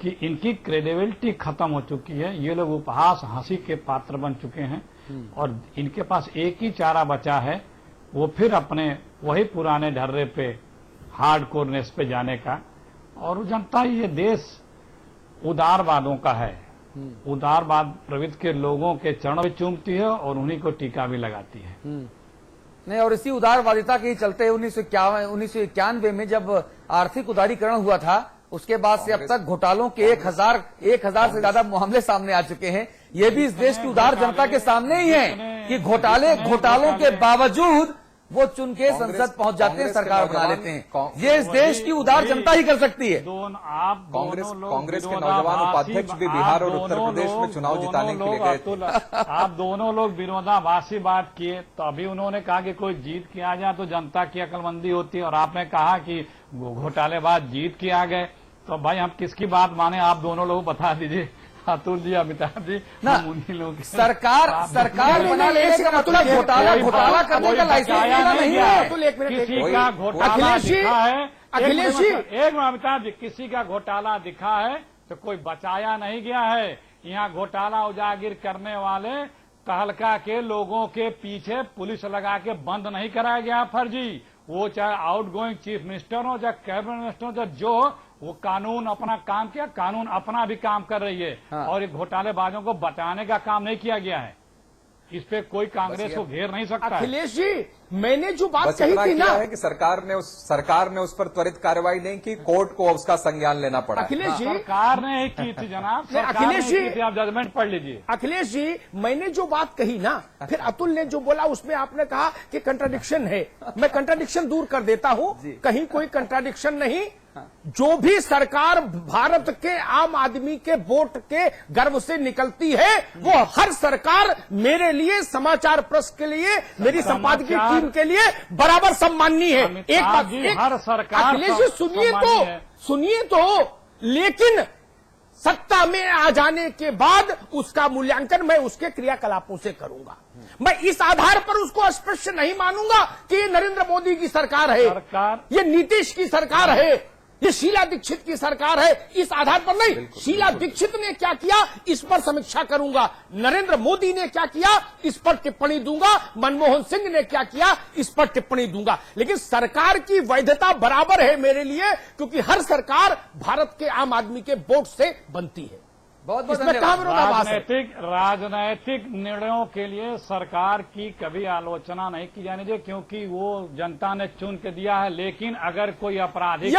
कि इनकी क्रेडिबिलिटी खत्म हो चुकी है। ये लोग उपहास हंसी के पात्र बन चुके हैं और इनके पास एक ही चारा बचा है, वो फिर अपने वही पुराने ढर्रे पे हार्डकोरनेस पे जाने का। और जनता, ये देश उदारवादों का है, उदारवाद प्रवृत्ति के लोगों के चरण भी चूमती है और उन्हीं को टीका भी लगाती है। नहीं, और इसी उदारवादिता के चलते 1991 में जब आर्थिक उदारीकरण हुआ था, उसके बाद से अब तक घोटालों के 1000 से ज्यादा मामले सामने आ चुके हैं। ये भी इस देश की उदार जनता के सामने ही है कि घोटालों के बावजूद वो चुन के संसद पहुंच जाते हैं, सरकार बना लेते हैं। ये इस देश की उदार जनता ही कर सकती है। कांग्रेस के नौजवान उपाध्यक्ष भी बिहार और उत्तर प्रदेश में चुनाव जिताने के लिए गए थे। आप दोनों लोग विरोधाभासी बात किए, तो अभी उन्होंने कहा कि कोई जीत के आ जाए तो जनता की अक्लमंदी होती है, और आपने कहा कि घोटालेबाज जीत के आ गए। तो भाई हम किसकी बात माने, आप दोनों लोग बता दीजिए, अतुल जी, अमिताभ जी, ना उन्हीं लोग। सरकार बना लेने का मतलब घोटाला करने का लाइसेंस नहीं है। किसी का घोटाला दिखा है, अखिलेश जी, एक मिनट अमिताभ जी, किसी का घोटाला दिखा है तो कोई बचाया नहीं गया है। यहाँ घोटाला उजागर करने वाले तहलका के लोगों के पीछे पुलिस लगा के बंद नहीं कराया गया फर्जी। वो चाहे आउटगोइंग चीफ मिनिस्टर हो, चाहे कैबिनेट मिनिस्टर हो, जो वो कानून अपना काम किया, कानून अपना भी काम कर रही है। हाँ। और ये घोटालेबाजों को बचाने का काम नहीं किया गया है। इस पे कोई कांग्रेस को घेर नहीं सकता। अखिलेश जी, मैंने जो बात कही थी ना, है कि सरकार ने उस पर त्वरित कार्रवाई नहीं की, कोर्ट को उसका संज्ञान लेना पड़ा। अखिलेश जी, सरकार ने ही की थी जनाब, अखिलेश जी, आप जजमेंट पढ़ लीजिए। अखिलेश जी, मैंने जो बात कही ना, फिर अतुल ने जो बोला उसमें आपने कहा कि कंट्राडिक्शन है। मैं कंट्राडिक्शन दूर कर देता हूं, कहीं कोई कंट्राडिक्शन नहीं। जो भी सरकार भारत के आम आदमी के वोट के गर्व से निकलती है, वो हर सरकार मेरे लिए, समाचार प्रेस के लिए, मेरी संपादकीय टीम के लिए बराबर सम्माननीय है। एक बात, हर सरकार अखिलेश जी सुनिए तो, लेकिन सत्ता में आ जाने के बाद उसका मूल्यांकन मैं उसके क्रियाकलापों से करूंगा। मैं इस आधार पर उसको स्पष्ट नहीं मानूंगा कि ये नरेंद्र मोदी की सरकार है, ये नीतीश की सरकार है, ये शीला दीक्षित की सरकार है। इस आधार पर नहीं, शीला दीक्षित ने क्या किया इस पर समीक्षा करूंगा, नरेंद्र मोदी ने क्या किया इस पर टिप्पणी दूंगा, मनमोहन सिंह ने क्या किया इस पर टिप्पणी दूंगा। लेकिन सरकार की वैधता बराबर है मेरे लिए, क्योंकि हर सरकार भारत के आम आदमी के वोट से बनती है। बहुत बहुत राजनैतिक निर्णयों के लिए सरकार की कभी आलोचना नहीं की जानी चाहिए, क्योंकि वो जनता ने चुन के दिया है। लेकिन अगर कोई आपराधिक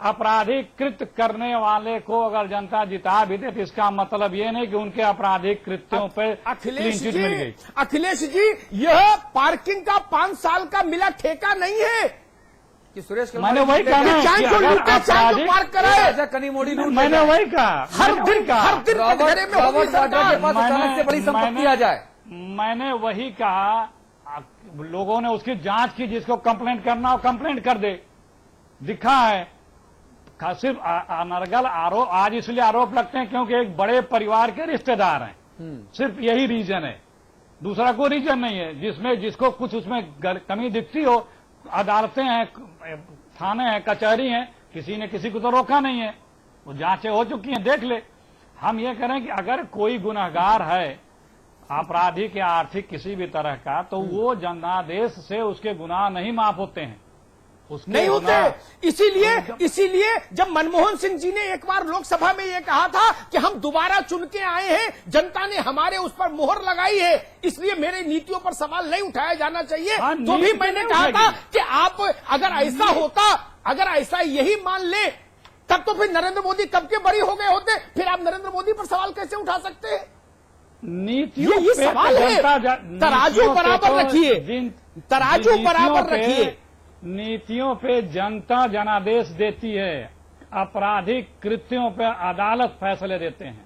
अपराधिकृत करने वाले को अगर जनता जिता भी दे, तो इसका मतलब ये नहीं कि उनके आपराधिक कृत्यों पर क्लीन चिट मिल गई। अखिलेश जी, यह पार्किंग का 5 साल का मिला ठेका नहीं है कि सुरेश, मैंने वही कहा, मैंने वही कहा, हर दिन अचानक से बड़ी संपत्ति आ जाए। मैंने वही कहा, लोगों ने उसकी जांच की, जिसको कंप्लेंट करना हो कंप्लेंट कर दे, दिखा है। सिर्फ अनर्गल आरोप आज इसलिए आरोप लगते हैं क्योंकि एक बड़े परिवार के रिश्तेदार हैं, सिर्फ यही रीजन है, दूसरा कोई रीजन नहीं है। जिसको कुछ उसमें कमी दिखती हो, अदालतें हैं, थाने हैं, कचहरी हैं, किसी ने किसी को तो रोका नहीं है, वो जांचें हो चुकी हैं, देख ले। हम ये करें कि अगर कोई गुनहगार है आपराधिक या आर्थिक किसी भी तरह का, तो वो जनादेश से उसके गुनाह नहीं माफ होते हैं, नहीं होते। इसीलिए जब मनमोहन सिंह जी ने एक बार लोकसभा में ये कहा था कि हम दोबारा चुन के आए हैं, जनता ने हमारे उस पर मोहर लगाई है, इसलिए मेरे नीतियों पर सवाल नहीं उठाया जाना चाहिए। तो भी मैंने कहा था कि आप अगर ऐसा होता, अगर ऐसा यही मान ले, तब तो फिर नरेंद्र मोदी कब के बरी हो गए होते, फिर आप नरेंद्र मोदी पर सवाल कैसे उठा सकते हैं? नीतियों ये सवाल है। तराजू बराबर रखिए, तराजू बराबर रखिए। नीतियों पे जनता जनादेश देती है, आपराधिक कृत्यों पे अदालत फैसले देते हैं।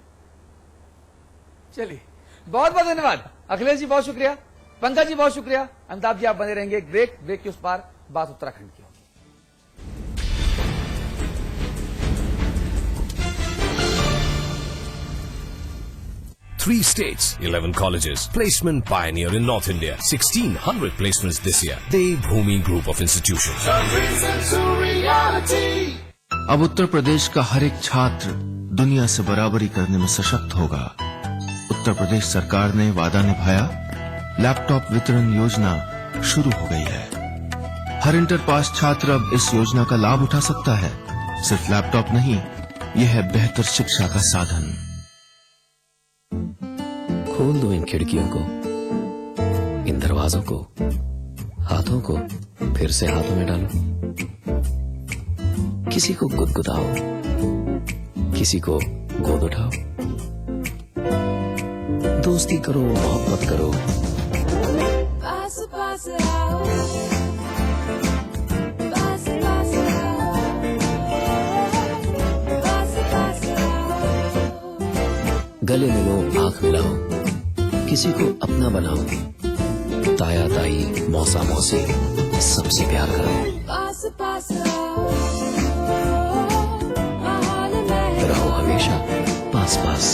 चलिए, बहुत बहुत धन्यवाद अखिलेश जी, बहुत शुक्रिया। पंकज जी, बहुत शुक्रिया। अमिताभ जी, आप बने रहेंगे। एक ब्रेक के उस पार बात उत्तराखंड की। 3 states, 11 colleges. Placement pioneer in North India. 1,600 placements this year. Devbhoomi Group of Institutions. अब उत्तर प्रदेश का हर एक छात्र दुनिया से बराबरी करने में सशक्त होगा। उत्तर प्रदेश सरकार ने वादा निभाया, लैपटॉप वितरण योजना शुरू हो गई है। हर इंटर पास छात्र अब इस योजना का लाभ उठा सकता है। सिर्फ लैपटॉप नहीं, यह है बेहतर शिक्षा का साधन। खोल दो इन खिड़कियों को, इन दरवाजों को, हाथों को फिर से हाथों में डालो। किसी को गुदगुदाओ, किसी को गोद उठाओ। दोस्ती करो, मोहब्बत करो। पास पास आओ, पास पास आओ, पास पास आओ। गले मिलो, आंख मिलाओ, किसी को अपना बनाओ। ताया ताई, मौसा मौसी, सबसे प्यार करो। पास पास आओ, रहो हमेशा पास पास।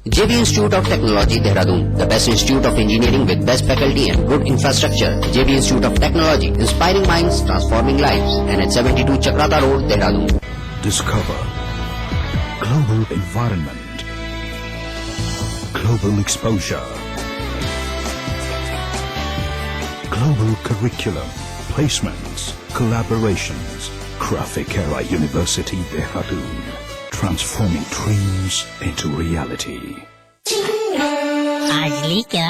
JB Institute of Technology, Dehradun, the best institute of engineering with best faculty and good infrastructure. JB Institute of Technology, inspiring minds, transforming lives. And at 72 Chakrata Road, Dehradun. Discover global environment, global exposure, global curriculum, placements, collaborations. Graphicera University, Dehradun, transforming dreams into reality. आज ली क्या?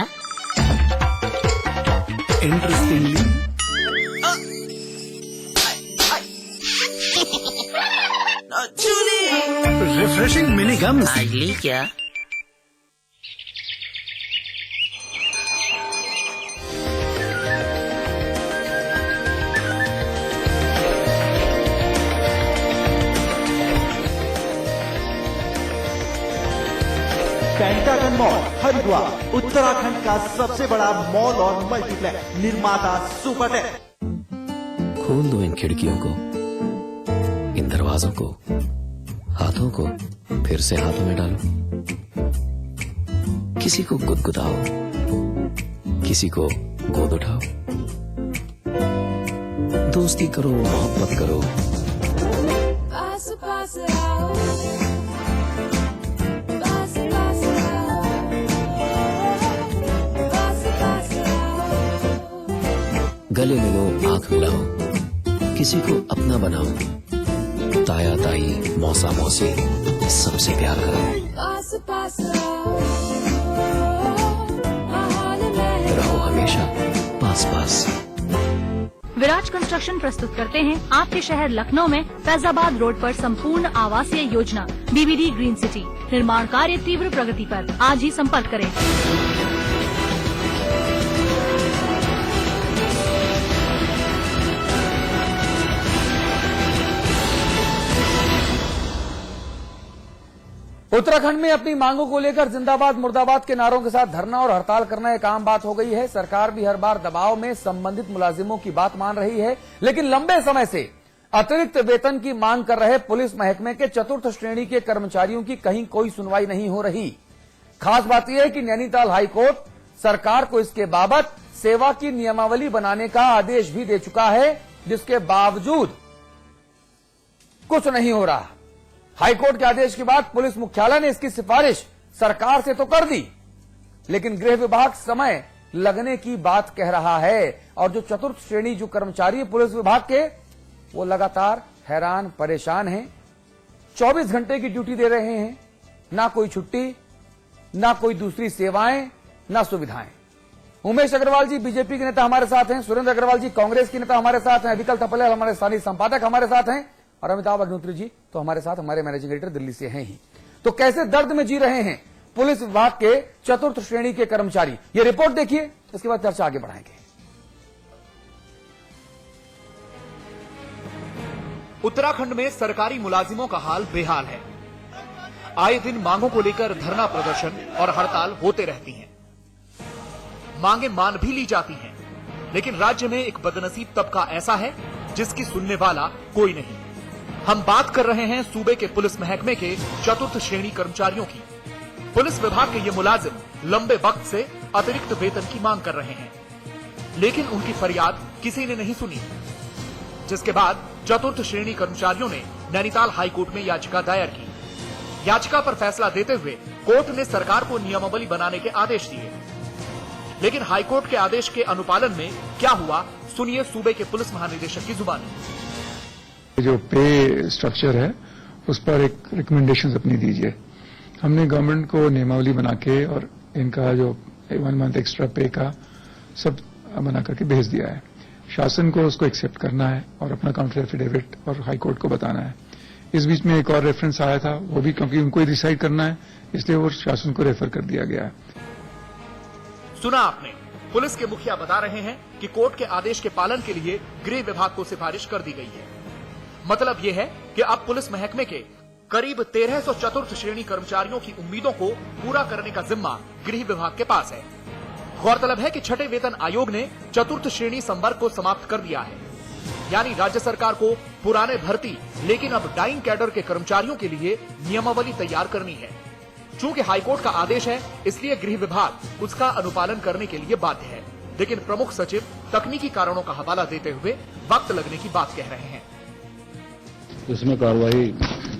Interestingly, refreshing mini gums. आज ली क्या? Pentagon mall Haridwar, Uttarakhand का सबसे बड़ा mall और multiplex निर्माता Supertech. खोल दो इन खिड़कियों को, इन दरवाजों को, हाथों को फिर से हाथों में डालो। किसी को गुदगुदाओ, किसी को गोद उठाओ। दोस्ती करो, मोहब्बत करो। पास पास आओ, पास पास आओ, पास पास आओ। गले मिलो, आंख मिलाओ, किसी को अपना बनाओ। ताया ताई, मौसा मौसी, सबसे प्यार करो। पास पास आओ, रहो हमेशा पास पास। विराज कंस्ट्रक्शन प्रस्तुत करते हैं आपके शहर लखनऊ में फैजाबाद रोड पर संपूर्ण आवासीय योजना BBD ग्रीन सिटी। निर्माण कार्य तीव्र प्रगति पर। आज ही संपर्क करें। उत्तराखंड में अपनी मांगों को लेकर जिंदाबाद मुर्दाबाद के नारों के साथ धरना और हड़ताल करना एक आम बात हो गई है। सरकार भी हर बार दबाव में संबंधित मुलाजिमों की बात मान रही है, लेकिन लंबे समय से अतिरिक्त वेतन की मांग कर रहे पुलिस महकमे के चतुर्थ श्रेणी के कर्मचारियों की कहीं कोई सुनवाई नहीं हो रही। खास बात यह है कि नैनीताल हाईकोर्ट सरकार को इसके बाबत सेवा की नियमावली बनाने का आदेश भी दे चुका है, जिसके बावजूद कुछ नहीं हो रहा। हाईकोर्ट के आदेश के बाद पुलिस मुख्यालय ने इसकी सिफारिश सरकार से तो कर दी, लेकिन गृह विभाग समय लगने की बात कह रहा है। और जो चतुर्थ श्रेणी जो कर्मचारी पुलिस विभाग के, वो लगातार हैरान परेशान हैं। 24 घंटे की ड्यूटी दे रहे हैं, ना कोई छुट्टी, ना कोई दूसरी सेवाएं, ना सुविधाएं। उमेश अग्रवाल जी बीजेपी के नेता हमारे साथ हैं, सुरेंद्र अग्रवाल जी कांग्रेस के नेता हमारे साथ हैं, अविकल थपलियाल हमारे स्थानीय संपादक हमारे साथ हैं, और अमिताभ अग्निहोत्री जी तो हमारे साथ हमारे मैनेजिंग एडिटर दिल्ली से हैं ही। तो कैसे दर्द में जी रहे हैं पुलिस विभाग के चतुर्थ श्रेणी के कर्मचारी, ये रिपोर्ट देखिए, इसके बाद चर्चा आगे बढ़ाएंगे। उत्तराखंड में सरकारी मुलाजिमों का हाल बेहाल है। आए दिन मांगों को लेकर धरना प्रदर्शन और हड़ताल होते रहती हैं। मांगे मान भी ली जाती हैं, लेकिन राज्य में एक बदनसीब तबका ऐसा है जिसकी सुनने वाला कोई नहीं। हम बात कर रहे हैं सूबे के पुलिस महकमे के चतुर्थ श्रेणी कर्मचारियों की। पुलिस विभाग के ये मुलाजिम लंबे वक्त से अतिरिक्त वेतन की मांग कर रहे हैं, लेकिन उनकी फरियाद किसी ने नहीं सुनी, जिसके बाद चतुर्थ श्रेणी कर्मचारियों ने नैनीताल हाईकोर्ट में याचिका दायर की। याचिका पर फैसला देते हुए कोर्ट ने सरकार को नियमावली बनाने के आदेश दिए, लेकिन हाईकोर्ट के आदेश के अनुपालन में क्या हुआ, सुनिए सूबे के पुलिस महानिदेशक की जुबानी। जो पे स्ट्रक्चर है उस पर एक रिकमेंडेशंस अपनी दीजिए। हमने गवर्नमेंट को नियमावली बना के और इनका जो 1 मंथ एक्स्ट्रा पे का सब बना करके भेज दिया है। शासन को उसको एक्सेप्ट करना है और अपना काउंटर एफिडेविट और हाईकोर्ट को बताना है। इस बीच में एक और रेफरेंस आया था, वो भी क्योंकि उनको ही डिसाइड करना है, इसलिए वो शासन को रेफर कर दिया गया है। सुना आपने, पुलिस के मुखिया बता रहे हैं कि कोर्ट के आदेश के पालन के लिए गृह विभाग को सिफारिश कर दी गई है। मतलब यह है कि अब पुलिस महकमे के करीब 1300 चतुर्थ श्रेणी कर्मचारियों की उम्मीदों को पूरा करने का जिम्मा गृह विभाग के पास है। गौरतलब है कि छठे वेतन आयोग ने चतुर्थ श्रेणी संवर्ग को समाप्त कर दिया है, यानी राज्य सरकार को पुराने भर्ती लेकिन अब डाइंग कैडर के कर्मचारियों के लिए नियमावली तैयार करनी है। चूंकि हाईकोर्ट का आदेश है, इसलिए गृह विभाग उसका अनुपालन करने के लिए बाध्य है, लेकिन प्रमुख सचिव तकनीकी कारणों का हवाला देते हुए वक्त लगने की बात कह रहे हैं। इसमें कार्रवाई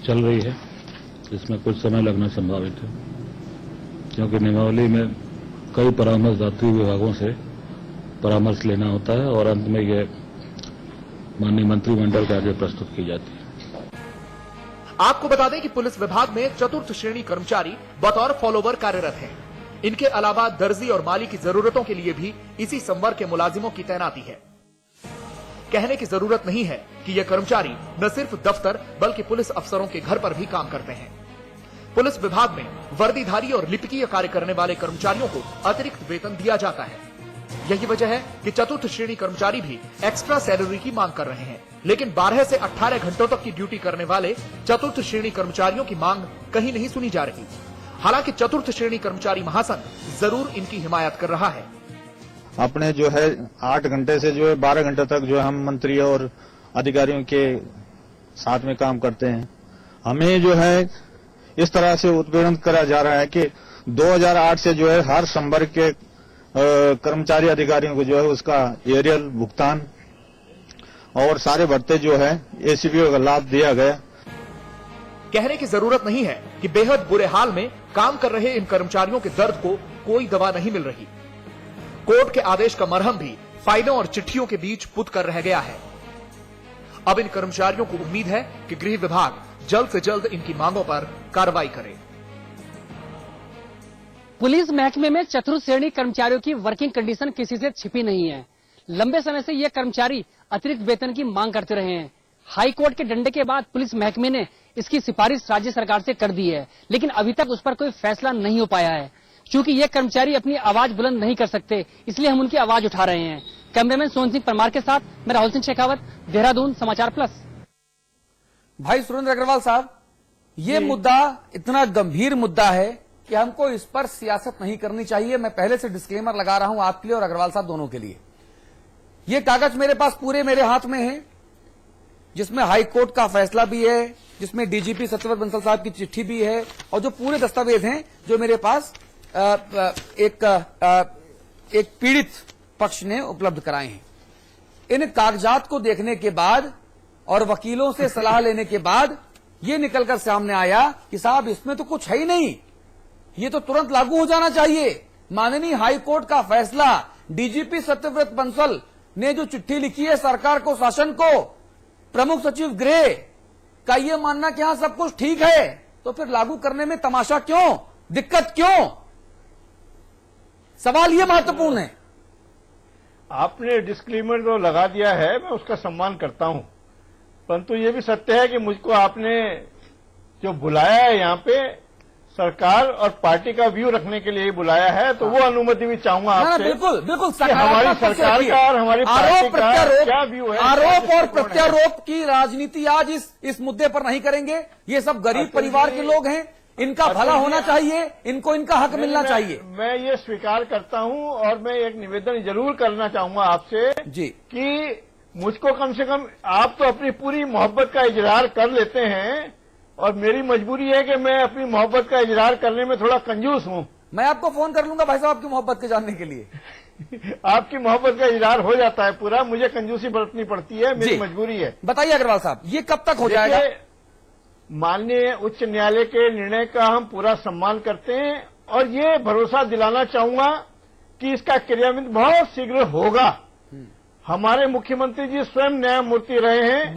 चल रही है, इसमें कुछ समय लगना संभावित है, क्योंकि नियमावली में कई परामर्शदात्री विभागों से परामर्श लेना होता है और अंत में ये माननीय मंत्रिमंडल के आगे प्रस्तुत की जाती है। आपको बता दें कि पुलिस विभाग में चतुर्थ श्रेणी कर्मचारी बतौर फॉलोवर कार्यरत हैं। इनके अलावा दर्जी और माली की जरूरतों के लिए भी इसी संवर्ग के मुलाजिमों की तैनाती है। कहने की जरूरत नहीं है कि ये कर्मचारी न सिर्फ दफ्तर बल्कि पुलिस अफसरों के घर पर भी काम करते हैं। पुलिस विभाग में वर्दीधारी और लिपिकीय कार्य करने वाले कर्मचारियों को अतिरिक्त वेतन दिया जाता है। यही वजह है कि चतुर्थ श्रेणी कर्मचारी भी एक्स्ट्रा सैलरी की मांग कर रहे हैं, लेकिन 12 से 18 घंटों तक की ड्यूटी करने वाले चतुर्थ श्रेणी कर्मचारियों की मांग कहीं नहीं सुनी जा रही। हालांकि चतुर्थ श्रेणी कर्मचारी महासंघ जरूर इनकी हिमायत कर रहा है। अपने जो है 8 घंटे से जो है 12 घंटे तक जो है हम मंत्री और अधिकारियों के साथ में काम करते हैं। हमें जो है इस तरह से उत्पीड़न करा जा रहा है कि 2008 से जो है हर संवर्ग के कर्मचारी अधिकारियों को जो है उसका एरियल भुगतान और सारे भत्ते जो है एसीपीओ का लाभ दिया गया। कहने की जरूरत नहीं है कि बेहद बुरे हाल में काम कर रहे इन कर्मचारियों के दर्द को कोई दवा नहीं मिल रही। कोर्ट के आदेश का मरहम भी फाइलों और चिट्ठियों के बीच पुत कर रह गया है। अब इन कर्मचारियों को उम्मीद है कि गृह विभाग जल्द से जल्द इनकी मांगों पर कार्रवाई करे। पुलिस महकमे में चतुर्थ श्रेणी कर्मचारियों की वर्किंग कंडीशन किसी से छिपी नहीं है। लंबे समय से ये कर्मचारी अतिरिक्त वेतन की मांग करते रहे हैं। हाई कोर्ट के डंडे के बाद पुलिस महकमे ने इसकी सिफारिश राज्य सरकार से कर दी है, लेकिन अभी तक उस पर कोई फैसला नहीं हो पाया है। चूंकि ये कर्मचारी अपनी आवाज बुलंद नहीं कर सकते, इसलिए हम उनकी आवाज उठा रहे हैं। कैमरामैन सोहन सिंह परमार के साथ मैं राहुल सिंह शेखावत, देहरादून, समाचार प्लस। भाई सुरेंद्र अग्रवाल साहब, ये मुद्दा इतना गंभीर मुद्दा है कि हमको इस पर सियासत नहीं करनी चाहिए। मैं पहले से डिस्क्लेमर लगा रहा हूं आपके लिए और अग्रवाल साहब दोनों के लिए। ये कागज मेरे पास पूरे मेरे हाथ में है, जिसमें हाई कोर्ट का फैसला भी है, जिसमें डीजीपी सत्यव्रत बंसल साहब की चिट्ठी भी है, और जो पूरे दस्तावेज हैं जो मेरे पास एक पीड़ित पक्ष ने उपलब्ध कराए हैं। इन कागजात को देखने के बाद और वकीलों से सलाह लेने के बाद ये निकलकर सामने आया कि साहब इसमें तो कुछ है ही नहीं, ये तो तुरंत लागू हो जाना चाहिए। माननीय हाई कोर्ट का फैसला, डीजीपी सत्यव्रत बंसल ने जो चिट्ठी लिखी है सरकार को, शासन को, प्रमुख सचिव गृह का ये मानना कि हाँ सब कुछ ठीक है, तो फिर लागू करने में तमाशा क्यों, दिक्कत क्यों? सवाल ये महत्वपूर्ण है। आपने डिस्क्लेमर जो लगा दिया है, मैं उसका सम्मान करता हूं, परंतु ये भी सत्य है कि मुझको आपने जो बुलाया है यहाँ पे सरकार और पार्टी का व्यू रखने के लिए बुलाया है, तो वो अनुमति भी चाहूंगा आपसे। बिल्कुल बिल्कुल, हमारी सरकार का और हमारी पार्टी का क्या व्यू है। आरोप और प्रत्यारोप की राजनीति आज इस मुद्दे पर नहीं करेंगे। ये सब गरीब परिवार के लोग हैं, इनका भला होना चाहिए, इनको इनका हक मिलना चाहिए। मैं ये स्वीकार करता हूं और मैं एक निवेदन जरूर करना चाहूंगा आपसे जी कि मुझको कम से कम, आप तो अपनी पूरी मोहब्बत का इजहार कर लेते हैं और मेरी मजबूरी है कि मैं अपनी मोहब्बत का इजहार करने में थोड़ा कंजूस हूं। मैं आपको फोन कर लूंगा भाई साहब आपकी मोहब्बत के जानने के लिए। आपकी मोहब्बत का इजहार हो जाता है पूरा, मुझे कंजूसी बरतनी पड़ती है, मेरी मजबूरी है। बताइए अग्रवाल साहब, ये कब तक हो जाएगा? माननीय उच्च न्यायालय के निर्णय का हम पूरा सम्मान करते हैं और ये भरोसा दिलाना चाहूंगा कि इसका क्रियान्वयन बहुत शीघ्र होगा। हमारे मुख्यमंत्री जी स्वयं न्यायमूर्ति रहे हैं।